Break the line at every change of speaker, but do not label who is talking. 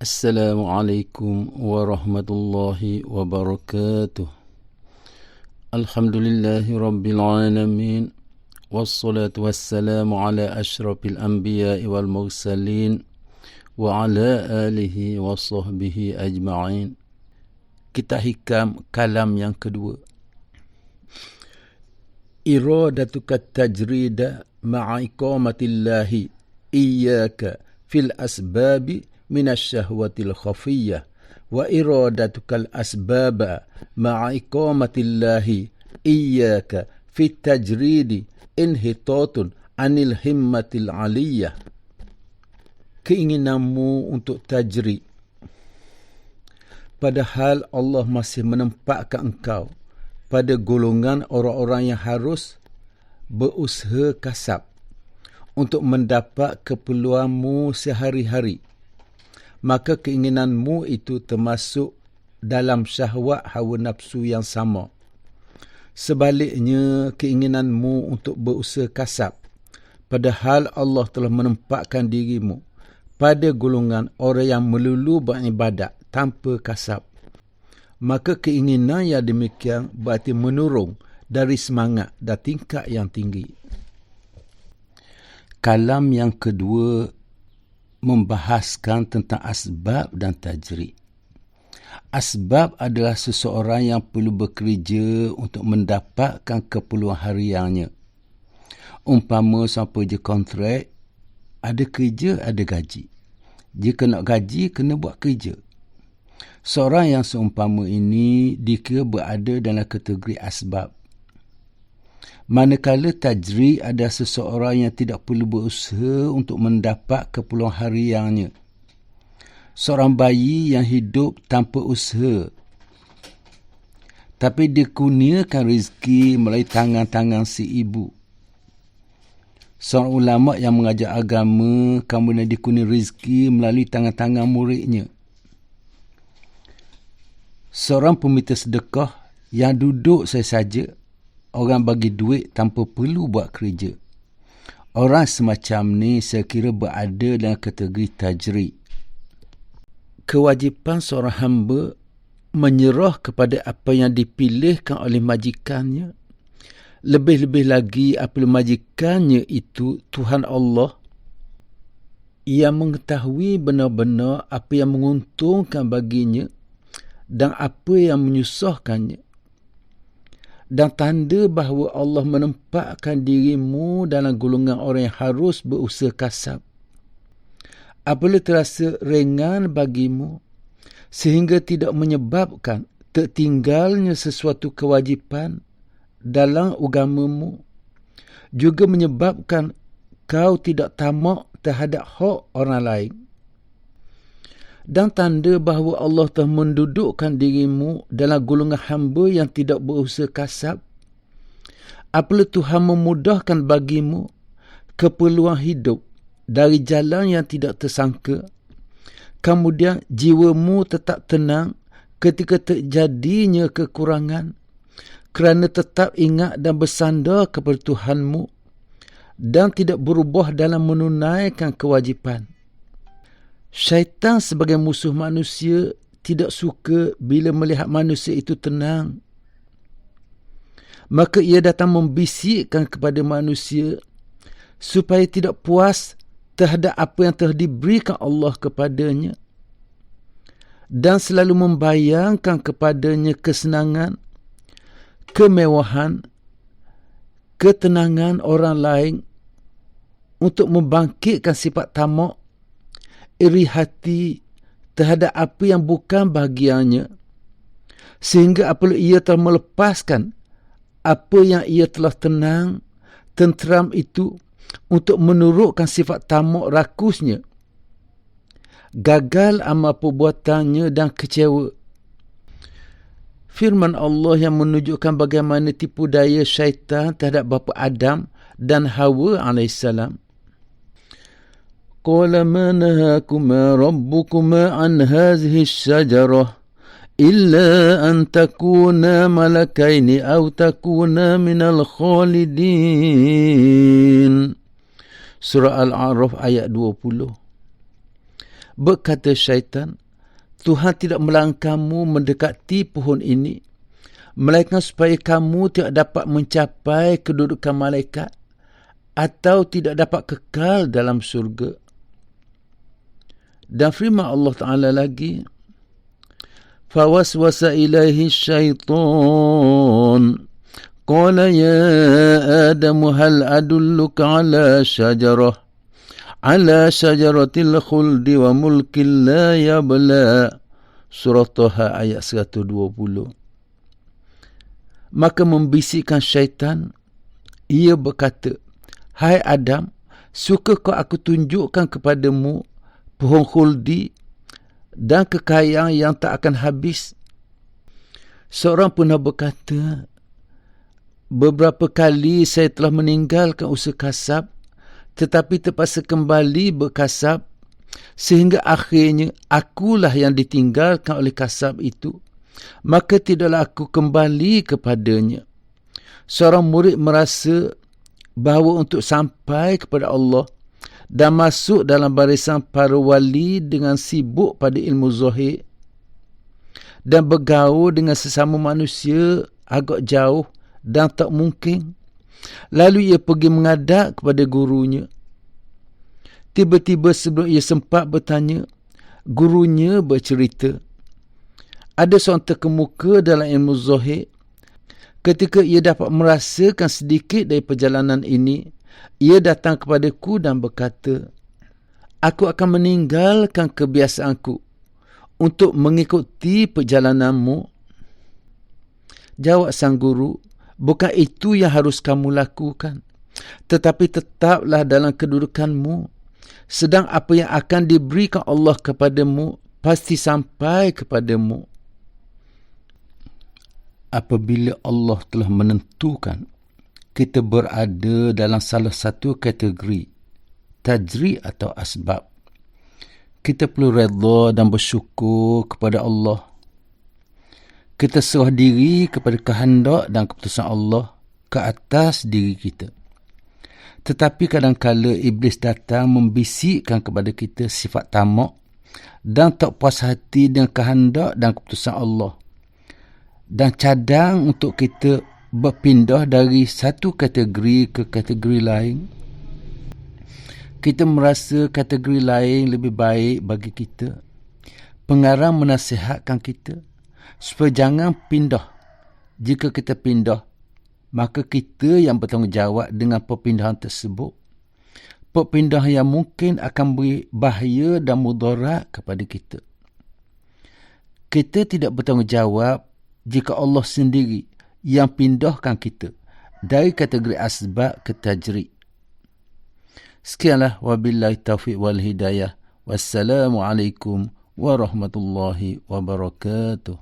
Assalamualaikum warahmatullahi wabarakatuh. Alhamdulillahi rabbil alamin. Wassalatu wassalamu ala ashrafil anbiya'i wal mursalin wa ala alihi wa sahbihi ajma'in. Kita hikam kalam yang kedua. Iradatuka tajrida ma'a iqamatillahi iyyaka fil asbabi minasyahwatil khafiyyah wa iradatukal asbaba ma'a iqamatillahi iyyaka fit tajridi inhitatun anil himmatil aliyah. Keinginanmu untuk tajrid, padahal Allah masih menempatkan engkau pada golongan orang-orang yang harus berusaha kasab untuk mendapat keperluanmu sehari-hari, maka keinginanmu itu termasuk dalam syahwat hawa nafsu yang sama. Sebaliknya, keinginanmu untuk berusaha kasab, padahal Allah telah menempatkan dirimu pada golongan orang yang melulu beribadat tanpa kasab, maka keinginan yang demikian berarti menurung dari semangat dan tingkat yang tinggi. Kalam yang kedua membahaskan tentang asbab dan tajrid. Asbab adalah seseorang yang perlu bekerja untuk mendapatkan keperluan hariannya. Umpama sang pekerja kontrak, ada kerja, ada gaji. Jika nak gaji, kena buat kerja. Seorang yang seumpama ini dikira berada dalam kategori asbab. Manakala tajrid adalah seseorang yang tidak perlu berusaha untuk mendapat keperluan hariannya. Seorang bayi yang hidup tanpa usaha, tapi dikurniakan rezeki melalui tangan-tangan si ibu. Seorang ulama yang mengajar agama kemudian dikurniakan rezeki melalui tangan-tangan muridnya. Seorang peminta sedekah yang duduk saja, orang bagi duit tanpa perlu buat kerja. Orang semacam ni saya kira berada dalam kategori tajrid. Kewajipan seorang hamba menyerah kepada apa yang dipilihkan oleh majikannya. Lebih-lebih lagi apabila majikannya itu Tuhan Allah yang mengetahui benar-benar apa yang menguntungkan baginya dan apa yang menyusahkannya. Dan tanda bahawa Allah menempatkan dirimu dalam golongan orang yang harus berusaha kasab. Apabila terasa ringan bagimu sehingga tidak menyebabkan tertinggalnya sesuatu kewajipan dalam agamamu, juga menyebabkan kau tidak tamak terhadap hak orang lain. Dan tanda bahawa Allah telah mendudukkan dirimu dalam golongan hamba yang tidak berusaha kasab, apabila Tuhan memudahkan bagimu keperluan hidup dari jalan yang tidak tersangka, kemudian jiwamu tetap tenang ketika terjadinya kekurangan, kerana tetap ingat dan bersandar kepada Tuhanmu dan tidak berubah dalam menunaikan kewajipan. Syaitan sebagai musuh manusia tidak suka bila melihat manusia itu tenang. Maka ia datang membisikkan kepada manusia supaya tidak puas terhadap apa yang telah diberikan Allah kepadanya dan selalu membayangkan kepadanya kesenangan, kemewahan, ketenangan orang lain untuk membangkitkan sifat tamak, iri hati terhadap apa yang bukan bahagiannya, sehingga apabila ia telah melepaskan apa yang ia telah tenang, tenteram itu untuk menurutkan sifat tamak rakusnya, gagal amal perbuatannya dan kecewa. Firman Allah yang menunjukkan bagaimana tipu daya syaitan terhadap bapa Adam dan Hawa alaihissalam. Qala ma nahakuma rabbukuma an hadhihi asy-syajarah illa an takuna malakaini aw takuna minal khalidin. Surah Al-A'raf ayat 20. Berkata syaitan, Tuhan tidak melarang kamu mendekati pohon ini, melainkan supaya kamu tidak dapat mencapai kedudukan malaikat atau tidak dapat kekal dalam syurga. Dan firman Allah Ta'ala lagi, فَوَسْوَسَ إِلَيْهِ الشَّيْطَانُ قَالَ يَا آدَمُ هَلْ أَدُلُّكَ عَلَى شَجَرَةِ الْخُلْدِ وَمُلْكٍ لَا يَبْلَى. Surah Taha ayat 120. Maka membisikkan syaitan, ia berkata, Hai Adam, sukakah aku tunjukkan kepadamu pohon khuldi dan kekayaan yang tak akan habis? Seorang pernah berkata, beberapa kali saya telah meninggalkan usaha kasab, tetapi terpaksa kembali berkasab, sehingga akhirnya akulah yang ditinggalkan oleh kasab itu. Maka tidaklah aku kembali kepadanya. Seorang murid merasa bahawa untuk sampai kepada Allah dan masuk dalam barisan para wali dengan sibuk pada ilmu zahir dan bergaul dengan sesama manusia agak jauh dan tak mungkin. Lalu ia pergi menghadap kepada gurunya. Tiba-tiba sebelum ia sempat bertanya, gurunya bercerita, ada seorang terkemuka dalam ilmu zahir. Ketika ia dapat merasakan sedikit dari perjalanan ini, ia datang kepadaku dan berkata, aku akan meninggalkan kebiasaanku untuk mengikuti perjalananmu. Jawab sang guru, bukan itu yang harus kamu lakukan, tetapi tetaplah dalam kedudukanmu. Sedang apa yang akan diberikan Allah kepadamu pasti sampai kepadamu. Apabila Allah telah menentukan kita berada dalam salah satu kategori, tajri atau asbab, kita perlu redha dan bersyukur kepada Allah. Kita serah diri kepada kehendak dan keputusan Allah ke atas diri kita. Tetapi kadang-kala iblis datang membisikkan kepada kita sifat tamak dan tak puas hati dengan kehendak dan keputusan Allah, dan cadang untuk kita berpindah dari satu kategori ke kategori lain. Kita merasa kategori lain lebih baik bagi kita. Pengarang menasihatkan kita supaya jangan pindah. Jika kita pindah, maka kita yang bertanggungjawab dengan perpindahan tersebut. Perpindahan yang mungkin akan beri bahaya dan mudarat kepada kita. Kita tidak bertanggungjawab jika Allah sendiri yang pindahkan kita dari kategori asbab ke tajri. Sekianlah, wabillahi taufiq wal hidayah. Wassalamualaikum warahmatullahi wabarakatuh.